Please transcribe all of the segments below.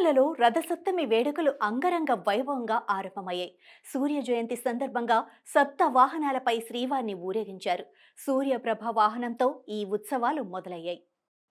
తిరుమలలో రథసప్తమి వేడుకలు అంగరంగ వైభవంగా ఆరంభమయ్యాయి. సూర్య జయంతి సందర్భంగా సప్త వాహనాలపై శ్రీవారిని ఊరేగించారు. సూర్యప్రభ వాహనంతో ఈ ఉత్సవాలు మొదలయ్యాయి.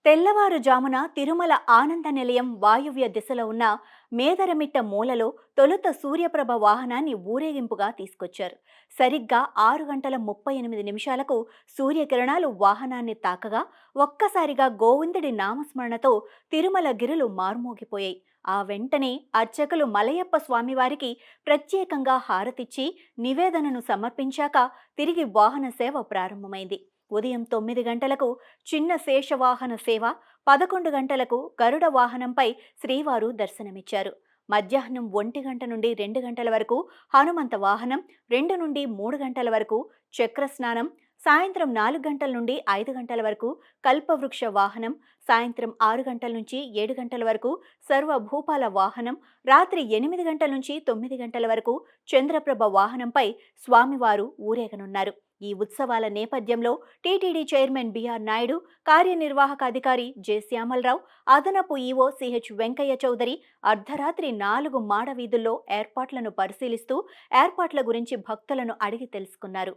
తెల్లవారుజామున తిరుమల ఆనంద నిలయం వాయువ్య దిశలో ఉన్న మేదరమిట్ట మూలలో తొలుత సూర్యప్రభ వాహనాన్ని ఊరేగింపుగా తీసుకొచ్చారు. సరిగ్గా 6 గంటల 38 నిమిషాలకు సూర్యకిరణాలు వాహనాన్ని తాకగా ఒక్కసారిగా గోవిందుడి నామస్మరణతో తిరుమల గిరులు మార్మోగిపోయాయి. ఆ వెంటనే అర్చకులు మలయప్ప స్వామివారికి ప్రత్యేకంగా హారతిచ్చి నివేదనను సమర్పించాక తిరిగి వాహన సేవ ప్రారంభమైంది. ఉదయం 9 గంటలకు చిన్న శేషవాహన సేవ, 11 గంటలకు గరుడ వాహనంపై శ్రీవారు దర్శనమిచ్చారు. మధ్యాహ్నం 1 గంట నుండి 2 గంటల వరకు హనుమంత వాహనం, 2 నుండి 3 గంటల వరకు చక్రస్నానం, సాయంత్రం 4 గంటల నుండి 5 గంటల వరకు కల్పవృక్ష వాహనం, సాయంత్రం 6 గంటల నుంచి 7 గంటల వరకు సర్వభూపాల వాహనం, రాత్రి 8 గంటల నుంచి 9 గంటల వరకు చంద్రప్రభ వాహనంపై స్వామివారు ఊరేగనున్నారు. ఈ ఉత్సవాల నేపథ్యంలో టీటీడీ చైర్మన్ బిఆర్ నాయుడు, కార్యనిర్వాహక అధికారి జె శ్యామలరావు, అదనపు ఈవో సిహెచ్ వెంకయ్య చౌదరి అర్ధరాత్రి 4 మాడ వీధుల్లో ఏర్పాట్లను పరిశీలిస్తూ ఏర్పాట్ల గురించి భక్తులను అడిగి తెలుసుకున్నారు.